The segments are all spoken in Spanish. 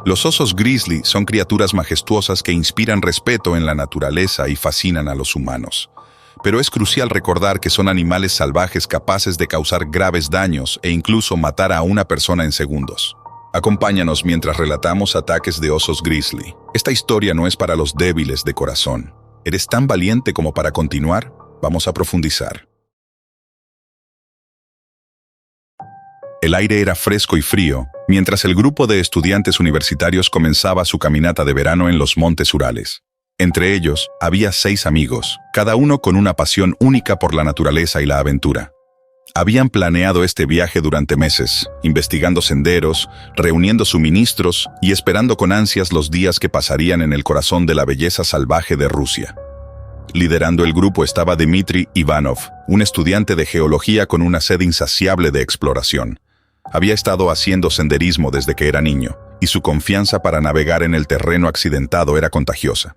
Los osos grizzly son criaturas majestuosas que inspiran respeto en la naturaleza y fascinan a los humanos. Pero es crucial recordar que son animales salvajes capaces de causar graves daños e incluso matar a una persona en segundos. Acompáñanos mientras relatamos ataques de osos grizzly. Esta historia no es para los débiles de corazón. ¿Eres tan valiente como para continuar? Vamos a profundizar. El aire era fresco y frío, mientras el grupo de estudiantes universitarios comenzaba su caminata de verano en los montes Urales. Entre ellos, había 6 amigos, cada uno con una pasión única por la naturaleza y la aventura. Habían planeado este viaje durante meses, investigando senderos, reuniendo suministros y esperando con ansias los días que pasarían en el corazón de la belleza salvaje de Rusia. Liderando el grupo estaba Dmitry Ivanov, un estudiante de geología con una sed insaciable de exploración. Había estado haciendo senderismo desde que era niño, y su confianza para navegar en el terreno accidentado era contagiosa.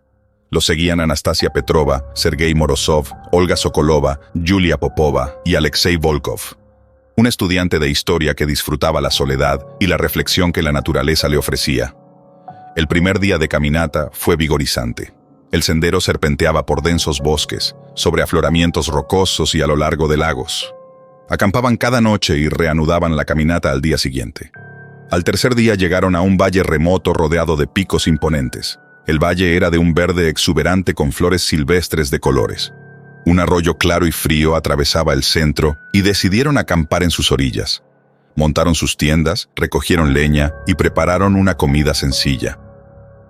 Lo seguían Anastasia Petrova, Sergei Morozov, Olga Sokolova, Yulia Popova y Alexei Volkov. Un estudiante de historia que disfrutaba la soledad y la reflexión que la naturaleza le ofrecía. El primer día de caminata fue vigorizante. El sendero serpenteaba por densos bosques, sobre afloramientos rocosos y a lo largo de lagos. Acampaban cada noche y reanudaban la caminata al día siguiente. Al tercer día llegaron a un valle remoto rodeado de picos imponentes. El valle era de un verde exuberante con flores silvestres de colores. Un arroyo claro y frío atravesaba el centro y decidieron acampar en sus orillas. Montaron sus tiendas, recogieron leña y prepararon una comida sencilla.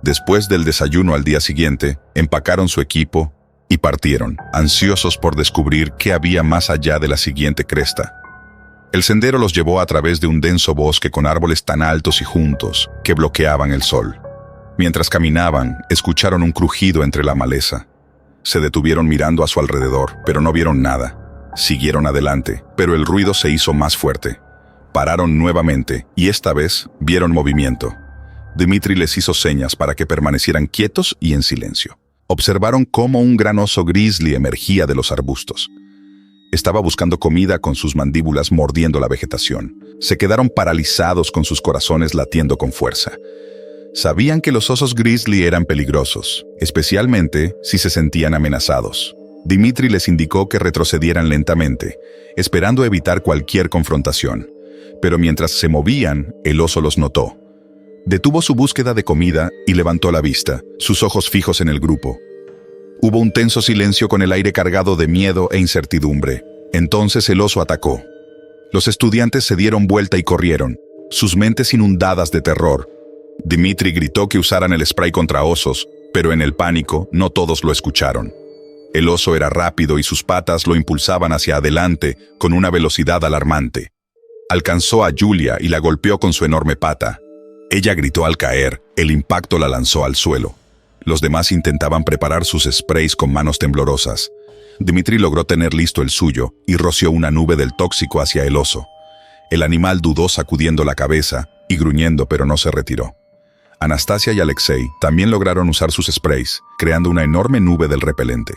Después del desayuno al día siguiente, empacaron su equipo y partieron, ansiosos por descubrir qué había más allá de la siguiente cresta. El sendero los llevó a través de un denso bosque con árboles tan altos y juntos que bloqueaban el sol. Mientras caminaban, escucharon un crujido entre la maleza. Se detuvieron mirando a su alrededor, pero no vieron nada. Siguieron adelante, pero el ruido se hizo más fuerte. Pararon nuevamente, y esta vez vieron movimiento. Dmitry les hizo señas para que permanecieran quietos y en silencio. Observaron cómo un gran oso grizzly emergía de los arbustos. Estaba buscando comida con sus mandíbulas mordiendo la vegetación. Se quedaron paralizados con sus corazones latiendo con fuerza. Sabían que los osos grizzly eran peligrosos, especialmente si se sentían amenazados. Dmitry les indicó que retrocedieran lentamente, esperando evitar cualquier confrontación. Pero mientras se movían, el oso los notó. Detuvo su búsqueda de comida y levantó la vista, sus ojos fijos en el grupo. Hubo un tenso silencio con el aire cargado de miedo e incertidumbre. Entonces el oso atacó. Los estudiantes se dieron vuelta y corrieron, sus mentes inundadas de terror. Dmitry gritó que usaran el spray contra osos, pero en el pánico no todos lo escucharon. El oso era rápido y sus patas lo impulsaban hacia adelante con una velocidad alarmante. Alcanzó a Yulia y la golpeó con su enorme pata. Ella gritó al caer, el impacto la lanzó al suelo. Los demás intentaban preparar sus sprays con manos temblorosas. Dmitry logró tener listo el suyo y roció una nube del tóxico hacia el oso. El animal dudó sacudiendo la cabeza y gruñendo, pero no se retiró. Anastasia y Alexei también lograron usar sus sprays, creando una enorme nube del repelente.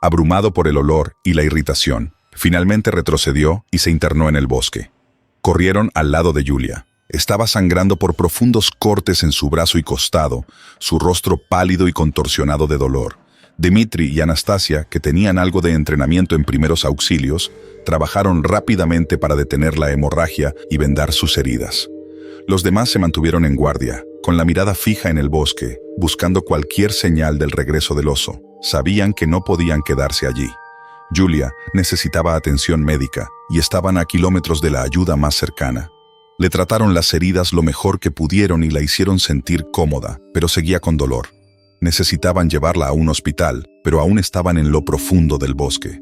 Abrumado por el olor y la irritación, finalmente retrocedió y se internó en el bosque. Corrieron al lado de Yulia. Estaba sangrando por profundos cortes en su brazo y costado, su rostro pálido y contorsionado de dolor. Dmitry y Anastasia, que tenían algo de entrenamiento en primeros auxilios, trabajaron rápidamente para detener la hemorragia y vendar sus heridas. Los demás se mantuvieron en guardia, con la mirada fija en el bosque, buscando cualquier señal del regreso del oso. Sabían que no podían quedarse allí. Yulia necesitaba atención médica y estaban a kilómetros de la ayuda más cercana. Le trataron las heridas lo mejor que pudieron y la hicieron sentir cómoda, pero seguía con dolor. Necesitaban llevarla a un hospital, pero aún estaban en lo profundo del bosque.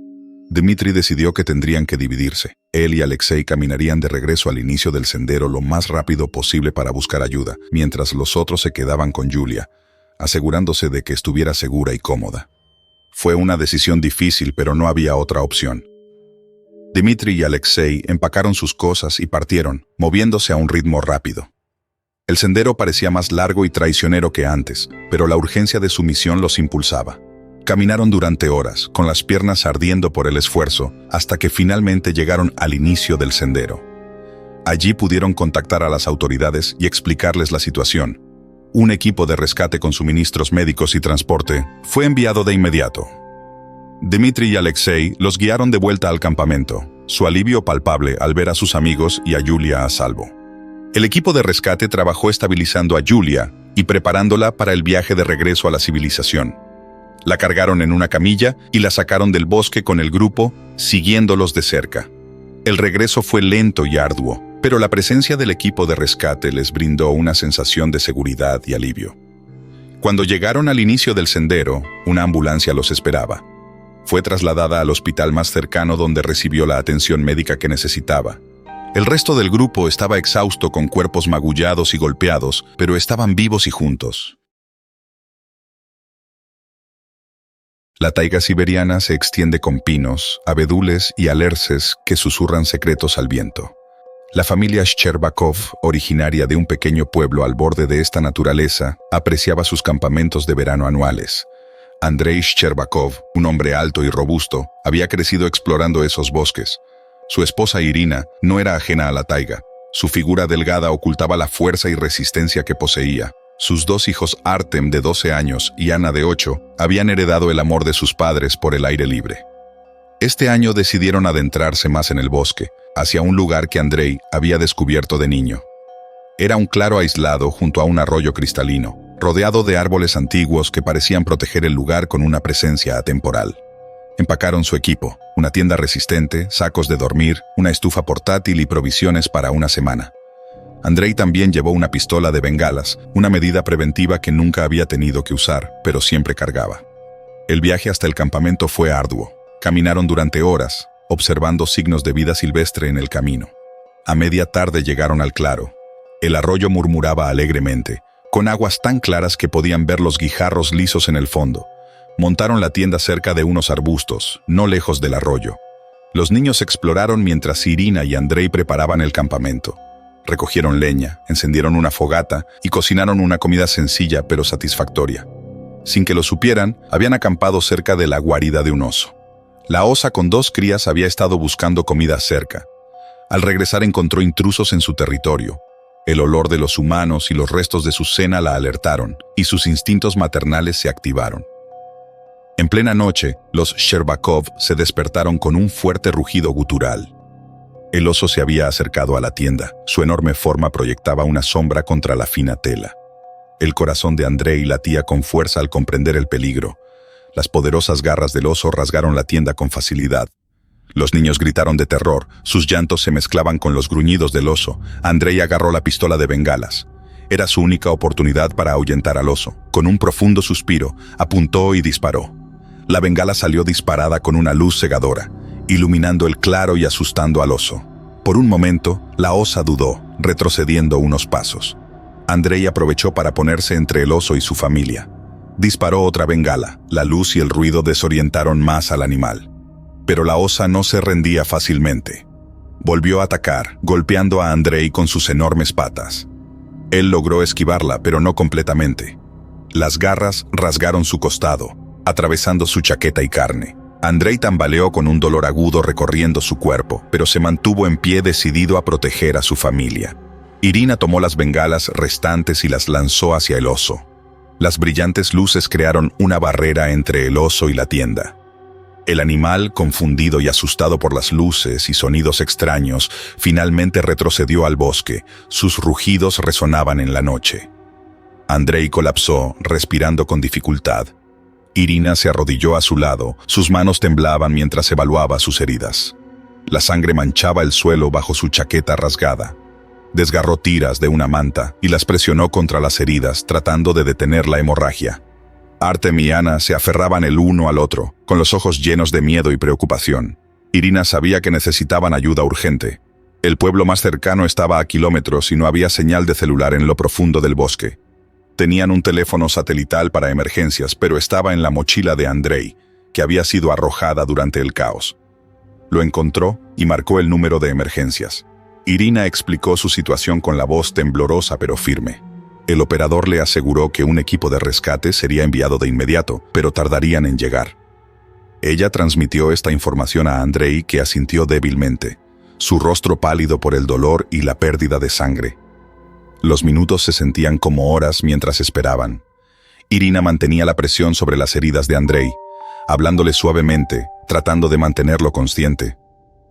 Dmitry decidió que tendrían que dividirse. Él y Alexei caminarían de regreso al inicio del sendero lo más rápido posible para buscar ayuda, mientras los otros se quedaban con Yulia, asegurándose de que estuviera segura y cómoda. Fue una decisión difícil, pero no había otra opción. Dmitry y Alexei empacaron sus cosas y partieron, moviéndose a un ritmo rápido. El sendero parecía más largo y traicionero que antes, pero la urgencia de su misión los impulsaba. Caminaron durante horas, con las piernas ardiendo por el esfuerzo, hasta que finalmente llegaron al inicio del sendero. Allí pudieron contactar a las autoridades y explicarles la situación. Un equipo de rescate con suministros médicos y transporte fue enviado de inmediato. Dmitri y Alexei los guiaron de vuelta al campamento, su alivio palpable al ver a sus amigos y a Yulia a salvo. El equipo de rescate trabajó estabilizando a Yulia y preparándola para el viaje de regreso a la civilización. La cargaron en una camilla y la sacaron del bosque con el grupo, siguiéndolos de cerca. El regreso fue lento y arduo, pero la presencia del equipo de rescate les brindó una sensación de seguridad y alivio. Cuando llegaron al inicio del sendero, una ambulancia los esperaba. Fue trasladada al hospital más cercano donde recibió la atención médica que necesitaba. El resto del grupo estaba exhausto con cuerpos magullados y golpeados, pero estaban vivos y juntos. La taiga siberiana se extiende con pinos, abedules y alerces que susurran secretos al viento. La familia Shcherbakov, originaria de un pequeño pueblo al borde de esta naturaleza, apreciaba sus campamentos de verano anuales. Andrei Shcherbakov, un hombre alto y robusto, había crecido explorando esos bosques. Su esposa Irina no era ajena a la taiga. Su figura delgada ocultaba la fuerza y resistencia que poseía. Sus dos hijos Artem, de 12 años, y Ana, de 8, habían heredado el amor de sus padres por el aire libre. Este año decidieron adentrarse más en el bosque, hacia un lugar que Andrei había descubierto de niño. Era un claro aislado junto a un arroyo cristalino, rodeado de árboles antiguos que parecían proteger el lugar con una presencia atemporal. Empacaron su equipo, una tienda resistente, sacos de dormir, una estufa portátil y provisiones para una semana. Andrei también llevó una pistola de bengalas, una medida preventiva que nunca había tenido que usar, pero siempre cargaba. El viaje hasta el campamento fue arduo. Caminaron durante horas, observando signos de vida silvestre en el camino. A media tarde llegaron al claro. El arroyo murmuraba alegremente, con aguas tan claras que podían ver los guijarros lisos en el fondo. Montaron la tienda cerca de unos arbustos, no lejos del arroyo. Los niños exploraron mientras Irina y Andrei preparaban el campamento. Recogieron leña, encendieron una fogata y cocinaron una comida sencilla pero satisfactoria. Sin que lo supieran, habían acampado cerca de la guarida de un oso. La osa con 2 crías había estado buscando comida cerca. Al regresar encontró intrusos en su territorio. El olor de los humanos y los restos de su cena la alertaron, y sus instintos maternales se activaron. En plena noche, los Shcherbakov se despertaron con un fuerte rugido gutural. El oso se había acercado a la tienda. Su enorme forma proyectaba una sombra contra la fina tela. El corazón de Andrei latía con fuerza al comprender el peligro. Las poderosas garras del oso rasgaron la tienda con facilidad. Los niños gritaron de terror, sus llantos se mezclaban con los gruñidos del oso. Andrei agarró la pistola de bengalas. Era su única oportunidad para ahuyentar al oso. Con un profundo suspiro, apuntó y disparó. La bengala salió disparada con una luz cegadora, iluminando el claro y asustando al oso. Por un momento, la osa dudó, retrocediendo unos pasos. Andrei aprovechó para ponerse entre el oso y su familia. Disparó otra bengala. La luz y el ruido desorientaron más al animal. Pero la osa no se rendía fácilmente. Volvió a atacar, golpeando a Andrei con sus enormes patas. Él logró esquivarla, pero no completamente. Las garras rasgaron su costado, atravesando su chaqueta y carne. Andrei tambaleó con un dolor agudo recorriendo su cuerpo, pero se mantuvo en pie decidido a proteger a su familia. Irina tomó las bengalas restantes y las lanzó hacia el oso. Las brillantes luces crearon una barrera entre el oso y la tienda. El animal, confundido y asustado por las luces y sonidos extraños, finalmente retrocedió al bosque. Sus rugidos resonaban en la noche. Andrei colapsó, respirando con dificultad. Irina se arrodilló a su lado, sus manos temblaban mientras evaluaba sus heridas. La sangre manchaba el suelo bajo su chaqueta rasgada. Desgarró tiras de una manta y las presionó contra las heridas, tratando de detener la hemorragia. Artem y Ana se aferraban el uno al otro, con los ojos llenos de miedo y preocupación. Irina sabía que necesitaban ayuda urgente. El pueblo más cercano estaba a kilómetros y no había señal de celular en lo profundo del bosque. Tenían un teléfono satelital para emergencias, pero estaba en la mochila de Andrei, que había sido arrojada durante el caos. Lo encontró y marcó el número de emergencias. Irina explicó su situación con la voz temblorosa pero firme. El operador le aseguró que un equipo de rescate sería enviado de inmediato, pero tardarían en llegar. Ella transmitió esta información a Andrei, que asintió débilmente, su rostro pálido por el dolor y la pérdida de sangre. Los minutos se sentían como horas mientras esperaban. Irina mantenía la presión sobre las heridas de Andrei, hablándole suavemente, tratando de mantenerlo consciente.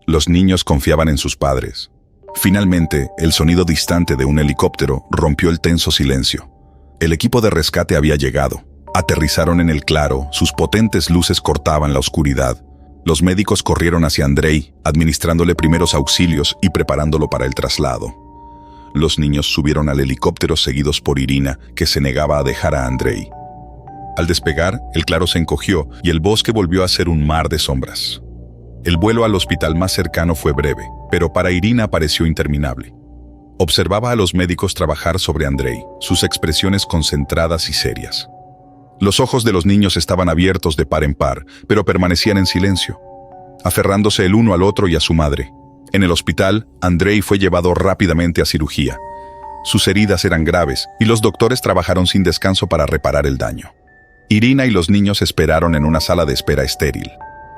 Los niños confiaban en sus padres. Finalmente, el sonido distante de un helicóptero rompió el tenso silencio. El equipo de rescate había llegado. Aterrizaron en el claro, sus potentes luces cortaban la oscuridad. Los médicos corrieron hacia Andrei, administrándole primeros auxilios y preparándolo para el traslado. Los niños subieron al helicóptero seguidos por Irina, que se negaba a dejar a Andrei. Al despegar, el claro se encogió y el bosque volvió a ser un mar de sombras. El vuelo al hospital más cercano fue breve, pero para Irina pareció interminable. Observaba a los médicos trabajar sobre Andrei, sus expresiones concentradas y serias. Los ojos de los niños estaban abiertos de par en par, pero permanecían en silencio, aferrándose el uno al otro y a su madre. En el hospital, Andrei fue llevado rápidamente a cirugía. Sus heridas eran graves y los doctores trabajaron sin descanso para reparar el daño. Irina y los niños esperaron en una sala de espera estéril.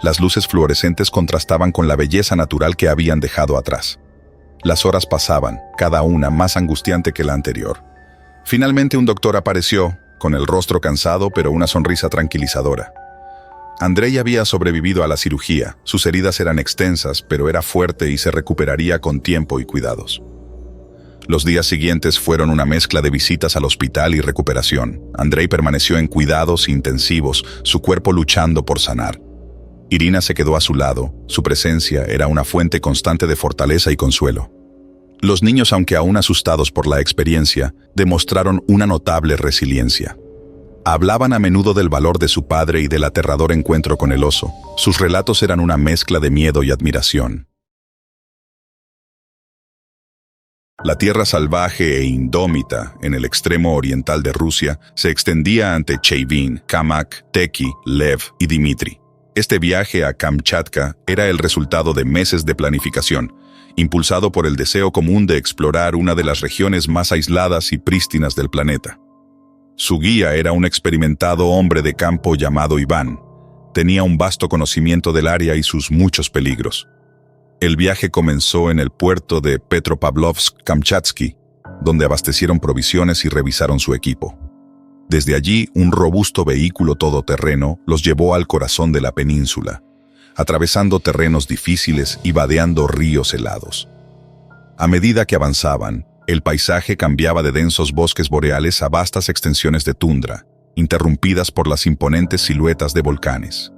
Las luces fluorescentes contrastaban con la belleza natural que habían dejado atrás. Las horas pasaban, cada una más angustiante que la anterior. Finalmente un doctor apareció, con el rostro cansado pero una sonrisa tranquilizadora. Andrei había sobrevivido a la cirugía, sus heridas eran extensas, pero era fuerte y se recuperaría con tiempo y cuidados. Los días siguientes fueron una mezcla de visitas al hospital y recuperación. Andrei permaneció en cuidados intensivos, su cuerpo luchando por sanar. Irina se quedó a su lado, su presencia era una fuente constante de fortaleza y consuelo. Los niños, aunque aún asustados por la experiencia, demostraron una notable resiliencia. Hablaban a menudo del valor de su padre y del aterrador encuentro con el oso. Sus relatos eran una mezcla de miedo y admiración. La tierra salvaje e indómita en el extremo oriental de Rusia se extendía ante Cheyvin, Kamak, Teki, Lev y Dmitri. Este viaje a Kamchatka era el resultado de meses de planificación, impulsado por el deseo común de explorar una de las regiones más aisladas y prístinas del planeta. Su guía era un experimentado hombre de campo llamado Iván. Tenía un vasto conocimiento del área y sus muchos peligros. El viaje comenzó en el puerto de Petropavlovsk-Kamchatsky, donde abastecieron provisiones y revisaron su equipo. Desde allí, un robusto vehículo todoterreno los llevó al corazón de la península, atravesando terrenos difíciles y vadeando ríos helados. A medida que avanzaban, el paisaje cambiaba de densos bosques boreales a vastas extensiones de tundra, interrumpidas por las imponentes siluetas de volcanes.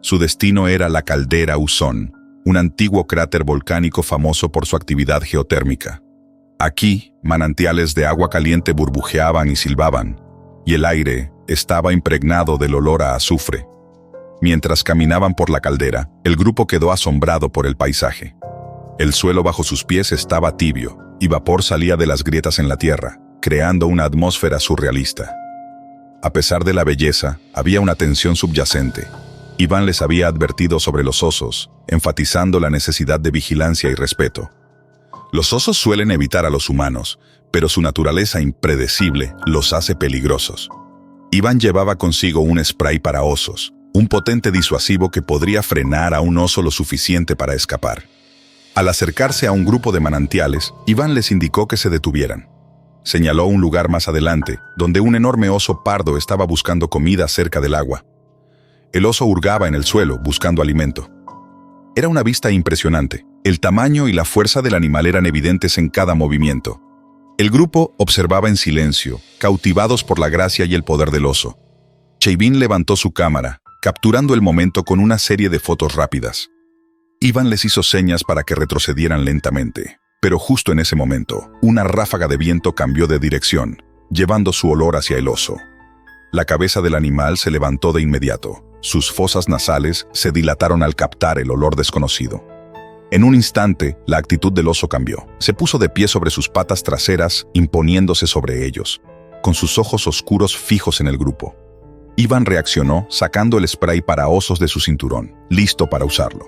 Su destino era la caldera Usón, un antiguo cráter volcánico famoso por su actividad geotérmica. Aquí, manantiales de agua caliente burbujeaban y silbaban, y el aire estaba impregnado del olor a azufre. Mientras caminaban por la caldera, el grupo quedó asombrado por el paisaje. El suelo bajo sus pies estaba tibio, y vapor salía de las grietas en la tierra, creando una atmósfera surrealista. A pesar de la belleza, había una tensión subyacente. Iván les había advertido sobre los osos, enfatizando la necesidad de vigilancia y respeto. Los osos suelen evitar a los humanos, pero su naturaleza impredecible los hace peligrosos. Iván llevaba consigo un spray para osos, un potente disuasivo que podría frenar a un oso lo suficiente para escapar. Al acercarse a un grupo de manantiales, Iván les indicó que se detuvieran. Señaló un lugar más adelante, donde un enorme oso pardo estaba buscando comida cerca del agua. El oso hurgaba en el suelo, buscando alimento. Era una vista impresionante. El tamaño y la fuerza del animal eran evidentes en cada movimiento. El grupo observaba en silencio, cautivados por la gracia y el poder del oso. Cheyvin levantó su cámara, capturando el momento con una serie de fotos rápidas. Iván les hizo señas para que retrocedieran lentamente, pero justo en ese momento, una ráfaga de viento cambió de dirección, llevando su olor hacia el oso. La cabeza del animal se levantó de inmediato. Sus fosas nasales se dilataron al captar el olor desconocido. En un instante, la actitud del oso cambió. Se puso de pie sobre sus patas traseras, imponiéndose sobre ellos, con sus ojos oscuros fijos en el grupo. Iván reaccionó, sacando el spray para osos de su cinturón, listo para usarlo.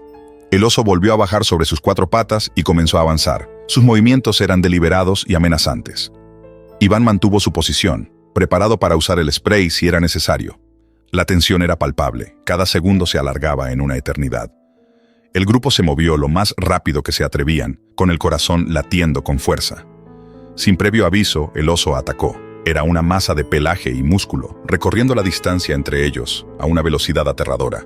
El oso volvió a bajar sobre sus 4 patas y comenzó a avanzar. Sus movimientos eran deliberados y amenazantes. Iván mantuvo su posición, preparado para usar el spray si era necesario. La tensión era palpable, cada segundo se alargaba en una eternidad. El grupo se movió lo más rápido que se atrevían, con el corazón latiendo con fuerza. Sin previo aviso, el oso atacó. Era una masa de pelaje y músculo, recorriendo la distancia entre ellos, a una velocidad aterradora.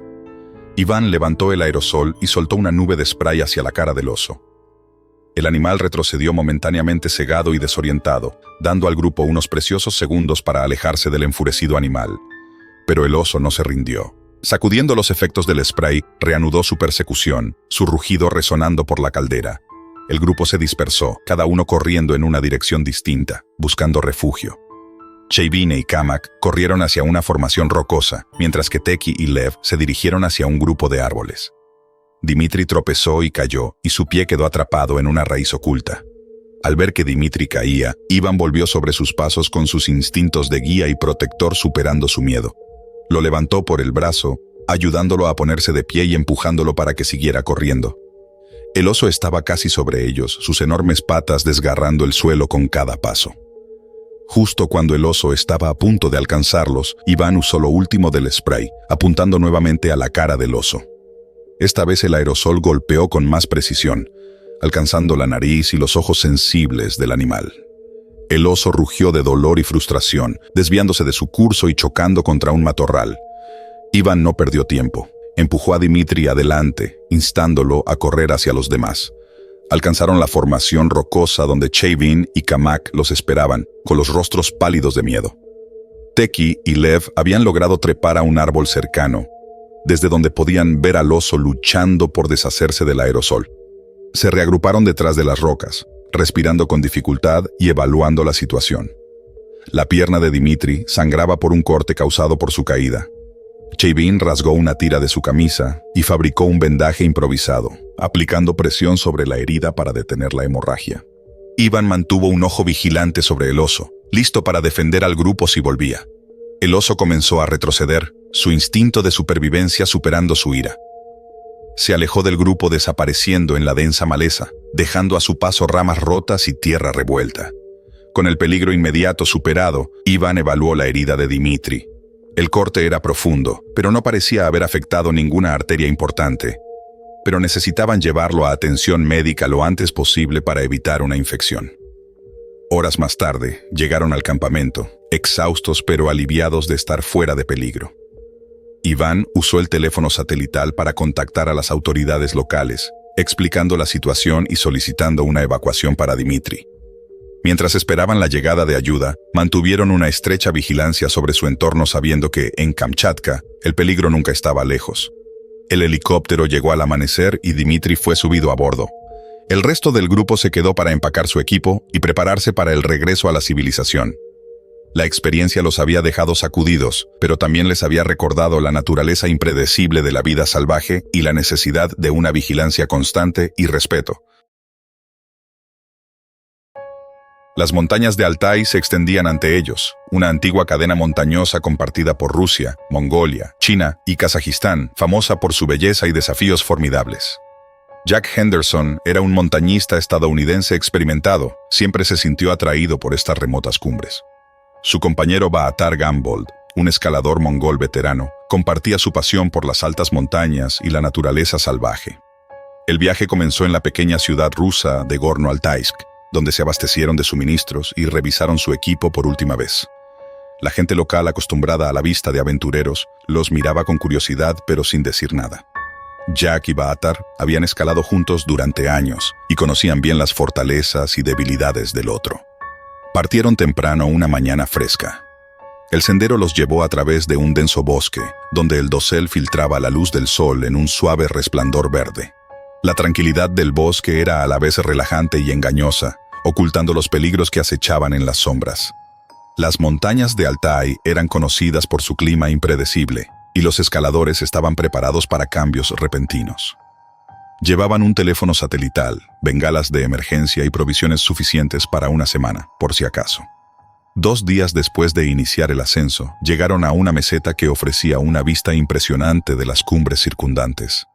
Iván levantó el aerosol y soltó una nube de spray hacia la cara del oso. El animal retrocedió momentáneamente cegado y desorientado, dando al grupo unos preciosos segundos para alejarse del enfurecido animal. Pero el oso no se rindió. Sacudiendo los efectos del spray, reanudó su persecución, su rugido resonando por la caldera. El grupo se dispersó, cada uno corriendo en una dirección distinta, buscando refugio. Chavine y Kamak corrieron hacia una formación rocosa, mientras que Teki y Lev se dirigieron hacia un grupo de árboles. Dimitri tropezó y cayó, y su pie quedó atrapado en una raíz oculta. Al ver que Dimitri caía, Iván volvió sobre sus pasos con sus instintos de guía y protector superando su miedo. Lo levantó por el brazo, ayudándolo a ponerse de pie y empujándolo para que siguiera corriendo. El oso estaba casi sobre ellos, sus enormes patas desgarrando el suelo con cada paso. Justo cuando el oso estaba a punto de alcanzarlos, Iván usó lo último del spray, apuntando nuevamente a la cara del oso. Esta vez el aerosol golpeó con más precisión, alcanzando la nariz y los ojos sensibles del animal. El oso rugió de dolor y frustración, desviándose de su curso y chocando contra un matorral. Iván no perdió tiempo. Empujó a Dimitri adelante, instándolo a correr hacia los demás. Alcanzaron la formación rocosa donde Chavin y Kamak los esperaban, con los rostros pálidos de miedo. Teki y Lev habían logrado trepar a un árbol cercano, desde donde podían ver al oso luchando por deshacerse del aerosol. Se reagruparon detrás de las rocas, respirando con dificultad y evaluando la situación. La pierna de Dimitri sangraba por un corte causado por su caída. Chavin rasgó una tira de su camisa y fabricó un vendaje improvisado, aplicando presión sobre la herida para detener la hemorragia. Iván mantuvo un ojo vigilante sobre el oso, listo para defender al grupo si volvía. El oso comenzó a retroceder, su instinto de supervivencia superando su ira. Se alejó del grupo desapareciendo en la densa maleza, dejando a su paso ramas rotas y tierra revuelta. Con el peligro inmediato superado, Iván evaluó la herida de Dimitri. El corte era profundo, pero no parecía haber afectado ninguna arteria importante. Pero necesitaban llevarlo a atención médica lo antes posible para evitar una infección. Horas más tarde, llegaron al campamento, exhaustos pero aliviados de estar fuera de peligro. Iván usó el teléfono satelital para contactar a las autoridades locales, explicando la situación y solicitando una evacuación para Dimitri. Mientras esperaban la llegada de ayuda, mantuvieron una estrecha vigilancia sobre su entorno sabiendo que, en Kamchatka, el peligro nunca estaba lejos. El helicóptero llegó al amanecer y Dimitri fue subido a bordo. El resto del grupo se quedó para empacar su equipo y prepararse para el regreso a la civilización. La experiencia los había dejado sacudidos, pero también les había recordado la naturaleza impredecible de la vida salvaje y la necesidad de una vigilancia constante y respeto. Las montañas de Altai se extendían ante ellos, una antigua cadena montañosa compartida por Rusia, Mongolia, China y Kazajistán, famosa por su belleza y desafíos formidables. Jack Henderson era un montañista estadounidense experimentado, siempre se sintió atraído por estas remotas cumbres. Su compañero Baatar Gambold, un escalador mongol veterano, compartía su pasión por las altas montañas y la naturaleza salvaje. El viaje comenzó en la pequeña ciudad rusa de Gorno-Altaisk, donde se abastecieron de suministros y revisaron su equipo por última vez. La gente local, acostumbrada a la vista de aventureros, los miraba con curiosidad pero sin decir nada. Jack y Baatar habían escalado juntos durante años y conocían bien las fortalezas y debilidades del otro. Partieron temprano una mañana fresca. El sendero los llevó a través de un denso bosque, donde el dosel filtraba la luz del sol en un suave resplandor verde. La tranquilidad del bosque era a la vez relajante y engañosa, ocultando los peligros que acechaban en las sombras. Las montañas de Altai eran conocidas por su clima impredecible, y los escaladores estaban preparados para cambios repentinos. Llevaban un teléfono satelital, bengalas de emergencia y provisiones suficientes para una semana, por si acaso. 2 días después de iniciar el ascenso, llegaron a una meseta que ofrecía una vista impresionante de las cumbres circundantes.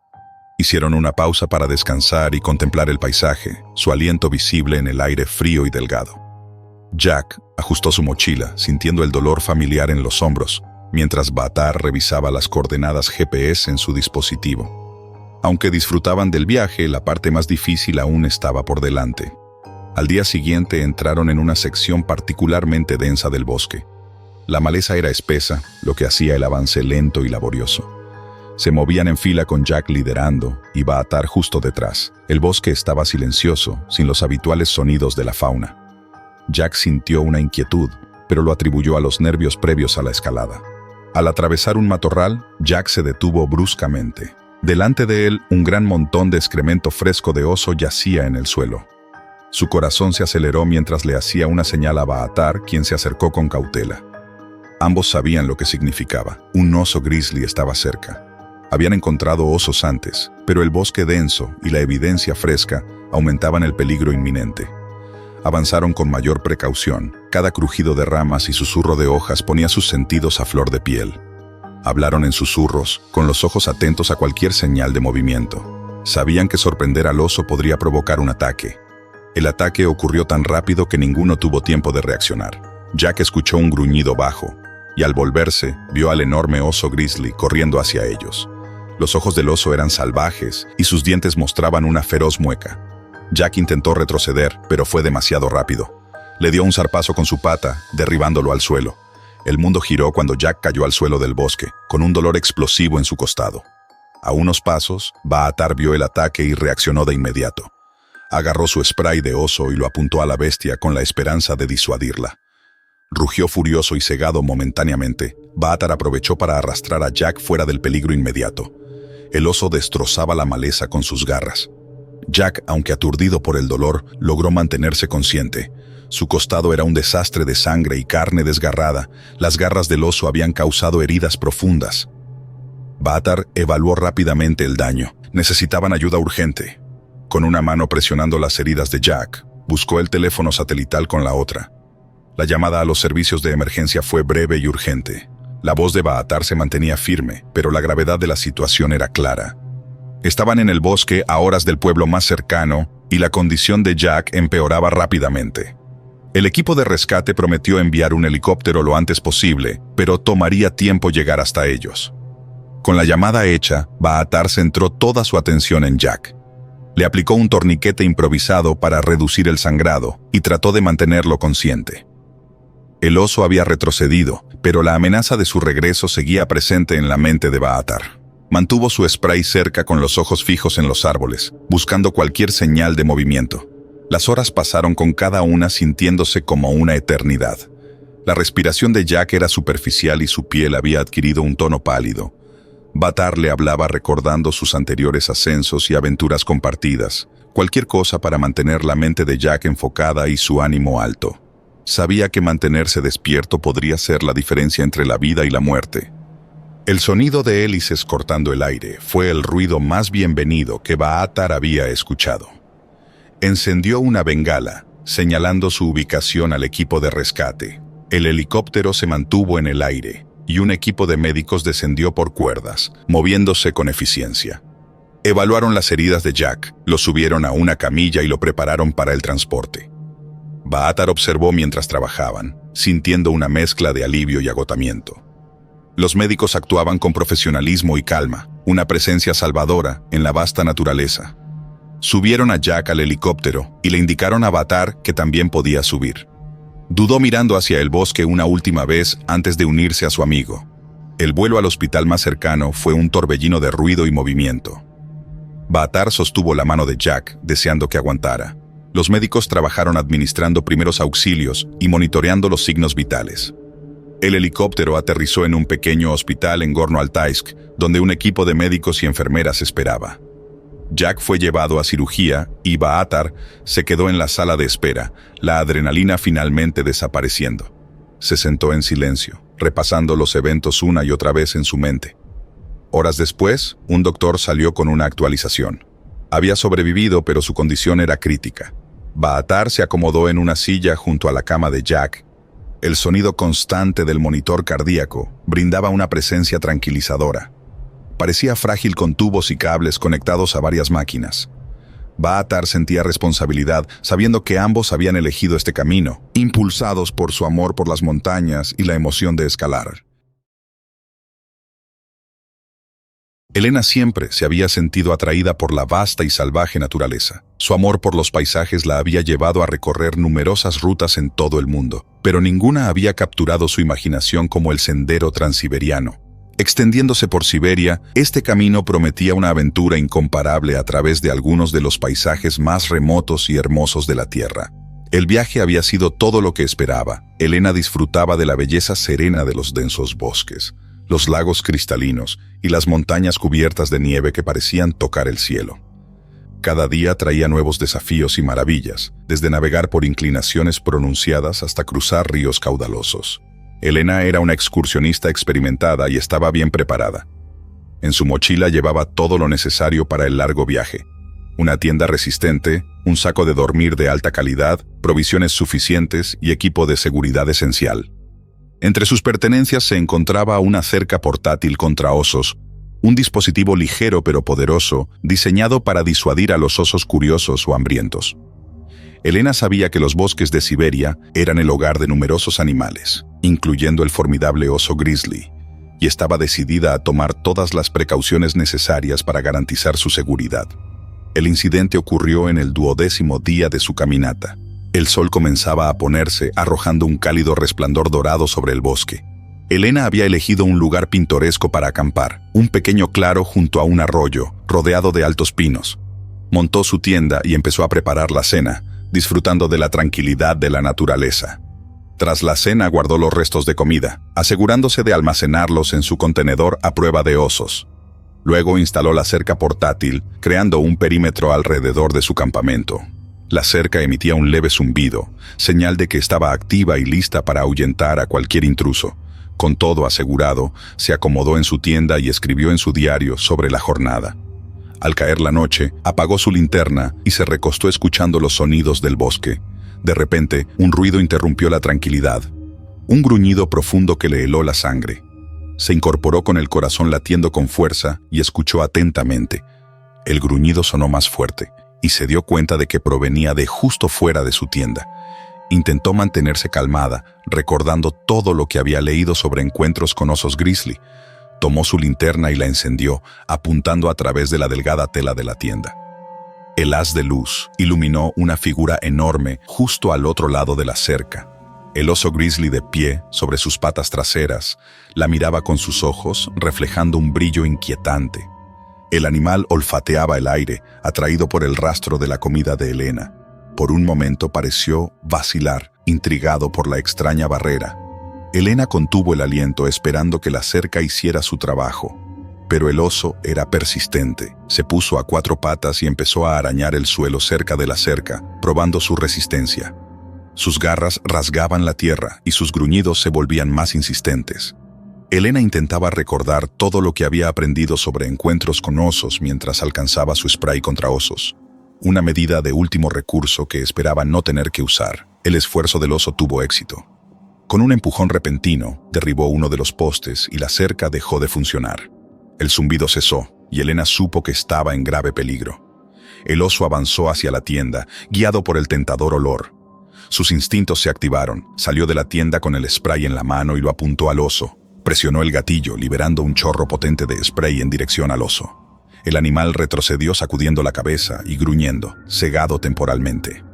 Hicieron una pausa para descansar y contemplar el paisaje, su aliento visible en el aire frío y delgado. Jack ajustó su mochila, sintiendo el dolor familiar en los hombros, mientras Baatar revisaba las coordenadas GPS en su dispositivo. Aunque disfrutaban del viaje, la parte más difícil aún estaba por delante. Al día siguiente entraron en una sección particularmente densa del bosque. La maleza era espesa, lo que hacía el avance lento y laborioso. Se movían en fila con Jack liderando y Baatar justo detrás. El bosque estaba silencioso, sin los habituales sonidos de la fauna. Jack sintió una inquietud, pero lo atribuyó a los nervios previos a la escalada. Al atravesar un matorral, Jack se detuvo bruscamente. Delante de él, un gran montón de excremento fresco de oso yacía en el suelo. Su corazón se aceleró mientras le hacía una señal a Baatar, quien se acercó con cautela. Ambos sabían lo que significaba. Un oso grizzly estaba cerca. Habían encontrado osos antes, pero el bosque denso y la evidencia fresca aumentaban el peligro inminente. Avanzaron con mayor precaución. Cada crujido de ramas y susurro de hojas ponía sus sentidos a flor de piel. Hablaron en susurros, con los ojos atentos a cualquier señal de movimiento. Sabían que sorprender al oso podría provocar un ataque. El ataque ocurrió tan rápido que ninguno tuvo tiempo de reaccionar. Jack escuchó un gruñido bajo, y al volverse, vio al enorme oso grizzly corriendo hacia ellos. Los ojos del oso eran salvajes, y sus dientes mostraban una feroz mueca. Jack intentó retroceder, pero fue demasiado rápido. Le dio un zarpazo con su pata, derribándolo al suelo. El mundo giró cuando Jack cayó al suelo del bosque, con un dolor explosivo en su costado. A unos pasos, Baatar vio el ataque y reaccionó de inmediato. Agarró su spray de oso y lo apuntó a la bestia con la esperanza de disuadirla. Rugió furioso y cegado momentáneamente. Baatar aprovechó para arrastrar a Jack fuera del peligro inmediato. El oso destrozaba la maleza con sus garras. Jack, aunque aturdido por el dolor, logró mantenerse consciente. Su costado era un desastre de sangre y carne desgarrada. Las garras del oso habían causado heridas profundas. Baatar evaluó rápidamente el daño. Necesitaban ayuda urgente. Con una mano presionando las heridas de Jack, buscó el teléfono satelital con la otra. La llamada a los servicios de emergencia fue breve y urgente. La voz de Baatar se mantenía firme, pero la gravedad de la situación era clara. Estaban en el bosque a horas del pueblo más cercano y la condición de Jack empeoraba rápidamente. El equipo de rescate prometió enviar un helicóptero lo antes posible, pero tomaría tiempo llegar hasta ellos. Con la llamada hecha, Baatar centró toda su atención en Jack. Le aplicó un torniquete improvisado para reducir el sangrado y trató de mantenerlo consciente. El oso había retrocedido, pero la amenaza de su regreso seguía presente en la mente de Baatar. Mantuvo su spray cerca con los ojos fijos en los árboles, buscando cualquier señal de movimiento. Las horas pasaron con cada una sintiéndose como una eternidad. La respiración de Jack era superficial y su piel había adquirido un tono pálido. Baatar le hablaba recordando sus anteriores ascensos y aventuras compartidas, cualquier cosa para mantener la mente de Jack enfocada y su ánimo alto. Sabía que mantenerse despierto podría ser la diferencia entre la vida y la muerte. El sonido de hélices cortando el aire fue el ruido más bienvenido que Baatar había escuchado. Encendió una bengala, señalando su ubicación al equipo de rescate. El helicóptero se mantuvo en el aire, y un equipo de médicos descendió por cuerdas, moviéndose con eficiencia. Evaluaron las heridas de Jack, lo subieron a una camilla y lo prepararon para el transporte. Baatar observó mientras trabajaban, sintiendo una mezcla de alivio y agotamiento. Los médicos actuaban con profesionalismo y calma, una presencia salvadora en la vasta naturaleza. Subieron a Jack al helicóptero y le indicaron a Baatar que también podía subir. Dudó mirando hacia el bosque una última vez antes de unirse a su amigo. El vuelo al hospital más cercano fue un torbellino de ruido y movimiento. Baatar sostuvo la mano de Jack, deseando que aguantara. Los médicos trabajaron administrando primeros auxilios y monitoreando los signos vitales. El helicóptero aterrizó en un pequeño hospital en Gorno-Altaisk, donde un equipo de médicos y enfermeras esperaba. Jack fue llevado a cirugía y Baatar se quedó en la sala de espera, la adrenalina finalmente desapareciendo. Se sentó en silencio, repasando los eventos una y otra vez en su mente. Horas después, un doctor salió con una actualización. Había sobrevivido, pero su condición era crítica. Baatar se acomodó en una silla junto a la cama de Jack. El sonido constante del monitor cardíaco brindaba una presencia tranquilizadora. Parecía frágil con tubos y cables conectados a varias máquinas. Baatar sentía responsabilidad, sabiendo que ambos habían elegido este camino, impulsados por su amor por las montañas y la emoción de escalar. Elena siempre se había sentido atraída por la vasta y salvaje naturaleza. Su amor por los paisajes la había llevado a recorrer numerosas rutas en todo el mundo, pero ninguna había capturado su imaginación como el sendero transiberiano. Extendiéndose por Siberia, este camino prometía una aventura incomparable a través de algunos de los paisajes más remotos y hermosos de la Tierra. El viaje había sido todo lo que esperaba. Elena disfrutaba de la belleza serena de los densos bosques, los lagos cristalinos y las montañas cubiertas de nieve que parecían tocar el cielo. Cada día traía nuevos desafíos y maravillas, desde navegar por inclinaciones pronunciadas hasta cruzar ríos caudalosos. Elena era una excursionista experimentada y estaba bien preparada. En su mochila llevaba todo lo necesario para el largo viaje: una tienda resistente, un saco de dormir de alta calidad, provisiones suficientes y equipo de seguridad esencial. Entre sus pertenencias se encontraba una cerca portátil contra osos, un dispositivo ligero pero poderoso, diseñado para disuadir a los osos curiosos o hambrientos. Elena sabía que los bosques de Siberia eran el hogar de numerosos animales, incluyendo el formidable oso grizzly, y estaba decidida a tomar todas las precauciones necesarias para garantizar su seguridad. El incidente ocurrió en el 12º día de su caminata. El sol comenzaba a ponerse, arrojando un cálido resplandor dorado sobre el bosque. Elena había elegido un lugar pintoresco para acampar, un pequeño claro junto a un arroyo, rodeado de altos pinos. Montó su tienda y empezó a preparar la cena, disfrutando de la tranquilidad de la naturaleza. Tras la cena guardó los restos de comida, asegurándose de almacenarlos en su contenedor a prueba de osos. Luego instaló la cerca portátil, creando un perímetro alrededor de su campamento. La cerca emitía un leve zumbido, señal de que estaba activa y lista para ahuyentar a cualquier intruso. Con todo asegurado, se acomodó en su tienda y escribió en su diario sobre la jornada. Al caer la noche, apagó su linterna y se recostó escuchando los sonidos del bosque. De repente, un ruido interrumpió la tranquilidad. Un gruñido profundo que le heló la sangre. Se incorporó con el corazón latiendo con fuerza y escuchó atentamente. El gruñido sonó más fuerte y se dio cuenta de que provenía de justo fuera de su tienda. Intentó mantenerse calmada, recordando todo lo que había leído sobre encuentros con osos grizzly. Tomó su linterna y la encendió, apuntando a través de la delgada tela de la tienda. El haz de luz iluminó una figura enorme justo al otro lado de la cerca. El oso grizzly, de pie sobre sus patas traseras, la miraba con sus ojos, reflejando un brillo inquietante. El animal olfateaba el aire, atraído por el rastro de la comida de Elena. Por un momento pareció vacilar, intrigado por la extraña barrera. Elena contuvo el aliento esperando que la cerca hiciera su trabajo. Pero el oso era persistente. Se puso a 4 patas y empezó a arañar el suelo cerca de la cerca, probando su resistencia. Sus garras rasgaban la tierra y sus gruñidos se volvían más insistentes. Elena intentaba recordar todo lo que había aprendido sobre encuentros con osos mientras alcanzaba su spray contra osos. Una medida de último recurso que esperaba no tener que usar. El esfuerzo del oso tuvo éxito. Con un empujón repentino, derribó uno de los postes y la cerca dejó de funcionar. El zumbido cesó y Elena supo que estaba en grave peligro. El oso avanzó hacia la tienda, guiado por el tentador olor. Sus instintos se activaron. Salió de la tienda con el spray en la mano y lo apuntó al oso. Presionó el gatillo, liberando un chorro potente de spray en dirección al oso. El animal retrocedió sacudiendo la cabeza y gruñendo, cegado temporalmente.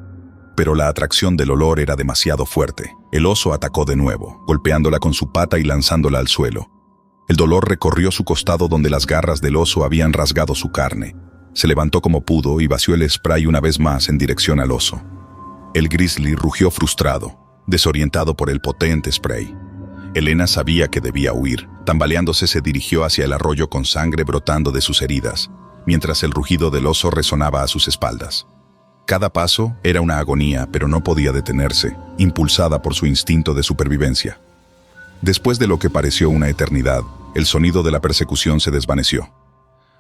Pero la atracción del olor era demasiado fuerte. El oso atacó de nuevo, golpeándola con su pata y lanzándola al suelo. El dolor recorrió su costado donde las garras del oso habían rasgado su carne. Se levantó como pudo y vació el spray una vez más en dirección al oso. El grizzly rugió frustrado, desorientado por el potente spray. Elena sabía que debía huir. Tambaleándose se dirigió hacia el arroyo con sangre brotando de sus heridas, mientras el rugido del oso resonaba a sus espaldas. Cada paso era una agonía, pero no podía detenerse, impulsada por su instinto de supervivencia. Después de lo que pareció una eternidad, el sonido de la persecución se desvaneció.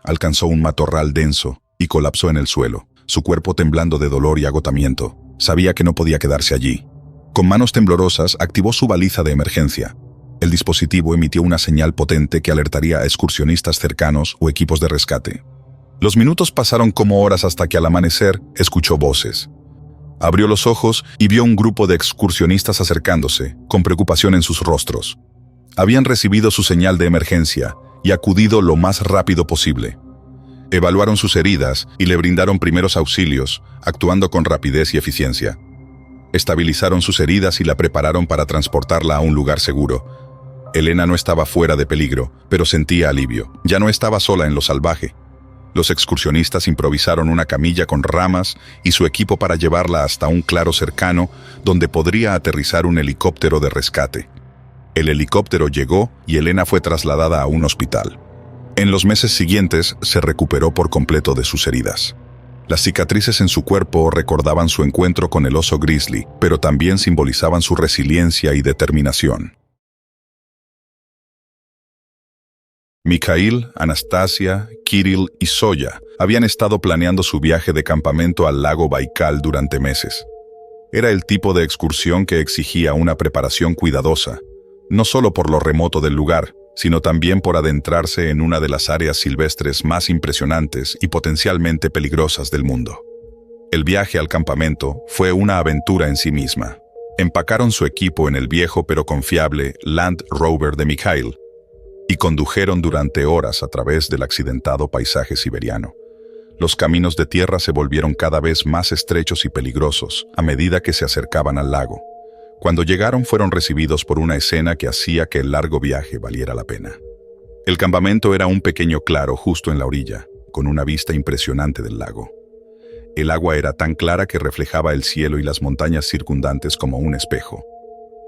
Alcanzó un matorral denso y colapsó en el suelo, su cuerpo temblando de dolor y agotamiento. Sabía que no podía quedarse allí. Con manos temblorosas activó su baliza de emergencia. El dispositivo emitió una señal potente que alertaría a excursionistas cercanos o equipos de rescate. Los minutos pasaron como horas hasta que al amanecer escuchó voces. Abrió los ojos y vio un grupo de excursionistas acercándose, con preocupación en sus rostros. Habían recibido su señal de emergencia y acudido lo más rápido posible. Evaluaron sus heridas y le brindaron primeros auxilios, actuando con rapidez y eficiencia. Estabilizaron sus heridas y la prepararon para transportarla a un lugar seguro. Elena no estaba fuera de peligro, pero sentía alivio. Ya no estaba sola en lo salvaje. Los excursionistas improvisaron una camilla con ramas y su equipo para llevarla hasta un claro cercano donde podría aterrizar un helicóptero de rescate. El helicóptero llegó y Elena fue trasladada a un hospital. En los meses siguientes se recuperó por completo de sus heridas. Las cicatrices en su cuerpo recordaban su encuentro con el oso grizzly, pero también simbolizaban su resiliencia y determinación. Mikhail, Anastasia, Kirill y Zoya habían estado planeando su viaje de campamento al lago Baikal durante meses. Era el tipo de excursión que exigía una preparación cuidadosa, no solo por lo remoto del lugar, sino también por adentrarse en una de las áreas silvestres más impresionantes y potencialmente peligrosas del mundo. El viaje al campamento fue una aventura en sí misma. Empacaron su equipo en el viejo pero confiable Land Rover de Mikhail y condujeron durante horas a través del accidentado paisaje siberiano. Los caminos de tierra se volvieron cada vez más estrechos y peligrosos a medida que se acercaban al lago. Cuando llegaron fueron recibidos por una escena que hacía que el largo viaje valiera la pena. El campamento era un pequeño claro justo en la orilla, con una vista impresionante del lago. El agua era tan clara que reflejaba el cielo y las montañas circundantes como un espejo.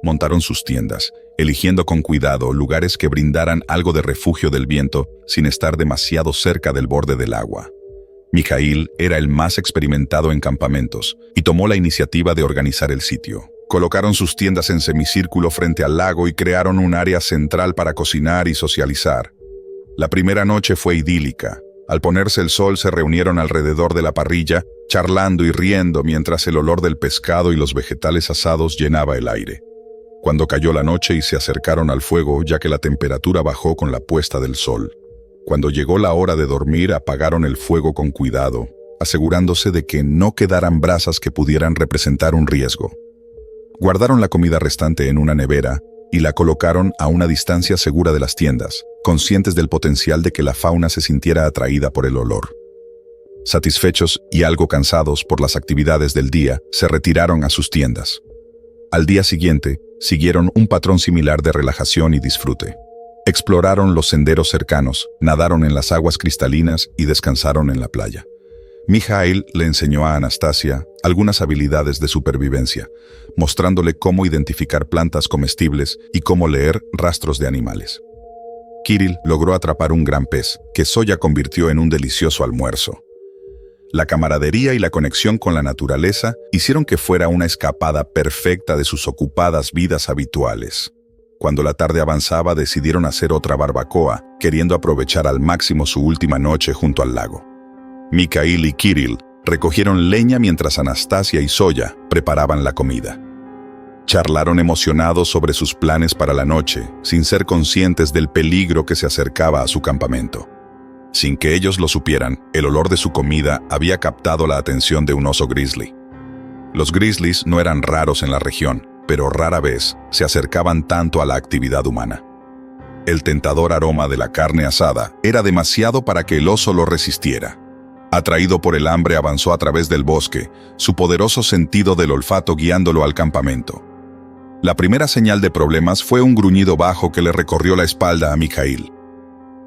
Montaron sus tiendas, eligiendo con cuidado lugares que brindaran algo de refugio del viento sin estar demasiado cerca del borde del agua. Mikhail era el más experimentado en campamentos y tomó la iniciativa de organizar el sitio. Colocaron sus tiendas en semicírculo frente al lago y crearon un área central para cocinar y socializar. La primera noche fue idílica. Al ponerse el sol se reunieron alrededor de la parrilla, charlando y riendo mientras el olor del pescado y los vegetales asados llenaba el aire. Cuando cayó la noche y se acercaron al fuego, ya que la temperatura bajó con la puesta del sol. Cuando llegó la hora de dormir, apagaron el fuego con cuidado, asegurándose de que no quedaran brasas que pudieran representar un riesgo. Guardaron la comida restante en una nevera y la colocaron a una distancia segura de las tiendas, conscientes del potencial de que la fauna se sintiera atraída por el olor. Satisfechos y algo cansados por las actividades del día, se retiraron a sus tiendas. Al día siguiente, siguieron un patrón similar de relajación y disfrute. Exploraron los senderos cercanos, nadaron en las aguas cristalinas y descansaron en la playa. Mikhail le enseñó a Anastasia algunas habilidades de supervivencia, mostrándole cómo identificar plantas comestibles y cómo leer rastros de animales. Kirill logró atrapar un gran pez, que Zoya convirtió en un delicioso almuerzo. La camaradería y la conexión con la naturaleza hicieron que fuera una escapada perfecta de sus ocupadas vidas habituales. Cuando la tarde avanzaba, decidieron hacer otra barbacoa, queriendo aprovechar al máximo su última noche junto al lago. Mikhail y Kirill recogieron leña mientras Anastasia y Zoya preparaban la comida. Charlaron emocionados sobre sus planes para la noche, sin ser conscientes del peligro que se acercaba a su campamento. Sin que ellos lo supieran, el olor de su comida había captado la atención de un oso grizzly. Los grizzlies no eran raros en la región, pero rara vez se acercaban tanto a la actividad humana. El tentador aroma de la carne asada era demasiado para que el oso lo resistiera. Atraído por el hambre, avanzó a través del bosque, su poderoso sentido del olfato guiándolo al campamento. La primera señal de problemas fue un gruñido bajo que le recorrió la espalda a Mikhail.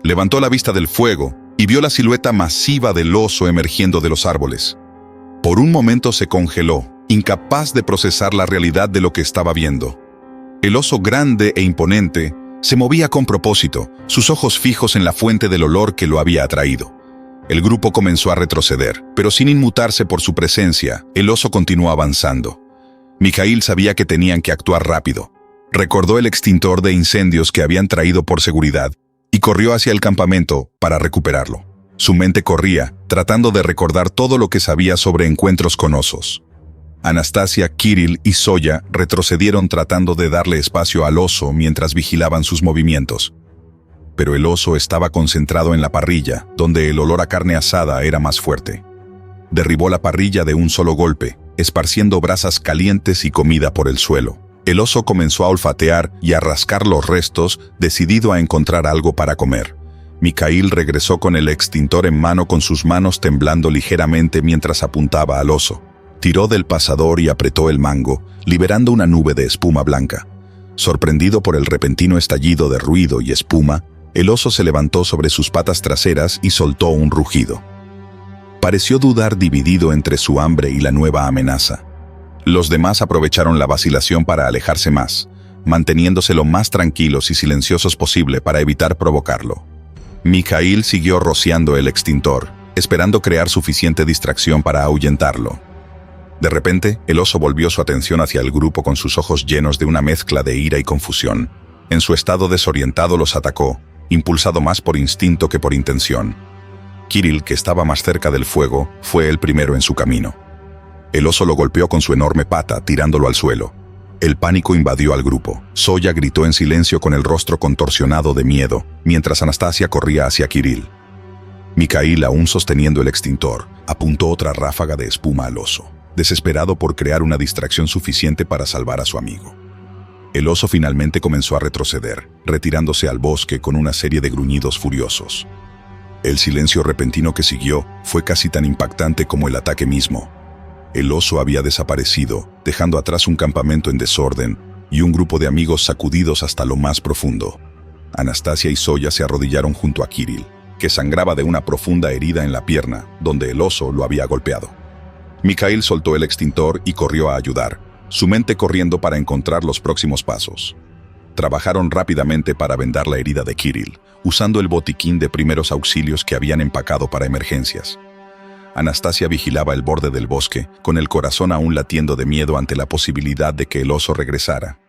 Levantó la vista del fuego y vio la silueta masiva del oso emergiendo de los árboles. Por un momento se congeló, incapaz de procesar la realidad de lo que estaba viendo. El oso grande e imponente se movía con propósito, sus ojos fijos en la fuente del olor que lo había atraído. El grupo comenzó a retroceder, pero sin inmutarse por su presencia, el oso continuó avanzando. Mikhail sabía que tenían que actuar rápido. Recordó el extintor de incendios que habían traído por seguridad y corrió hacia el campamento para recuperarlo. Su mente corría, tratando de recordar todo lo que sabía sobre encuentros con osos. Anastasia, Kirill y Zoya retrocedieron tratando de darle espacio al oso mientras vigilaban sus movimientos. Pero el oso estaba concentrado en la parrilla, donde el olor a carne asada era más fuerte. Derribó la parrilla de un solo golpe, esparciendo brasas calientes y comida por el suelo. El oso comenzó a olfatear y a rascar los restos, decidido a encontrar algo para comer. Mikhail regresó con el extintor en mano, con sus manos temblando ligeramente mientras apuntaba al oso. Tiró del pasador y apretó el mango, liberando una nube de espuma blanca. Sorprendido por el repentino estallido de ruido y espuma, el oso se levantó sobre sus patas traseras y soltó un rugido. Pareció dudar, dividido entre su hambre y la nueva amenaza. Los demás aprovecharon la vacilación para alejarse más, manteniéndose lo más tranquilos y silenciosos posible para evitar provocarlo. Mikhail siguió rociando el extintor, esperando crear suficiente distracción para ahuyentarlo. De repente, el oso volvió su atención hacia el grupo con sus ojos llenos de una mezcla de ira y confusión. En su estado desorientado los atacó, impulsado más por instinto que por intención. Kirill, que estaba más cerca del fuego, fue el primero en su camino. El oso lo golpeó con su enorme pata, tirándolo al suelo. El pánico invadió al grupo. Zoya gritó en silencio con el rostro contorsionado de miedo, mientras Anastasia corría hacia Kirill. Mikhail, aún sosteniendo el extintor, apuntó otra ráfaga de espuma al oso, desesperado por crear una distracción suficiente para salvar a su amigo. El oso finalmente comenzó a retroceder, retirándose al bosque con una serie de gruñidos furiosos. El silencio repentino que siguió fue casi tan impactante como el ataque mismo. El oso había desaparecido, dejando atrás un campamento en desorden y un grupo de amigos sacudidos hasta lo más profundo. Anastasia y Zoya se arrodillaron junto a Kirill, que sangraba de una profunda herida en la pierna, donde el oso lo había golpeado. Mikhail soltó el extintor y corrió a ayudar, su mente corriendo para encontrar los próximos pasos. Trabajaron rápidamente para vendar la herida de Kirill, usando el botiquín de primeros auxilios que habían empacado para emergencias. Anastasia vigilaba el borde del bosque, con el corazón aún latiendo de miedo ante la posibilidad de que el oso regresara.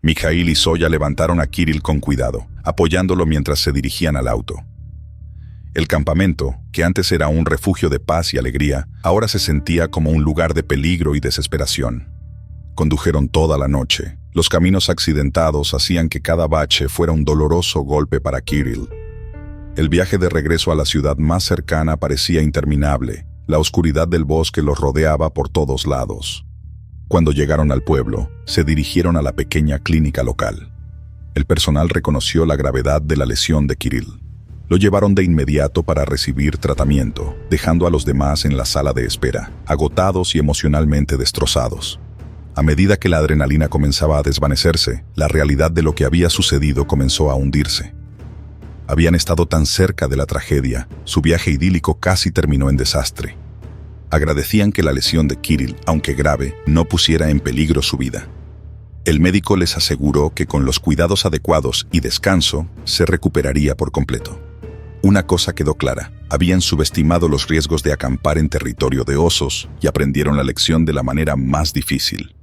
Mikhail y Zoya levantaron a Kirill con cuidado, apoyándolo mientras se dirigían al auto. El campamento, que antes era un refugio de paz y alegría, ahora se sentía como un lugar de peligro y desesperación. Condujeron toda la noche. Los caminos accidentados hacían que cada bache fuera un doloroso golpe para Kirill. El viaje de regreso a la ciudad más cercana parecía interminable. La oscuridad del bosque los rodeaba por todos lados. Cuando llegaron al pueblo, se dirigieron a la pequeña clínica local. El personal reconoció la gravedad de la lesión de Kirill. Lo llevaron de inmediato para recibir tratamiento, dejando a los demás en la sala de espera, agotados y emocionalmente destrozados. A medida que la adrenalina comenzaba a desvanecerse, la realidad de lo que había sucedido comenzó a hundirse. Habían estado tan cerca de la tragedia, su viaje idílico casi terminó en desastre. Agradecían que la lesión de Kirill, aunque grave, no pusiera en peligro su vida. El médico les aseguró que con los cuidados adecuados y descanso, se recuperaría por completo. Una cosa quedó clara: habían subestimado los riesgos de acampar en territorio de osos y aprendieron la lección de la manera más difícil.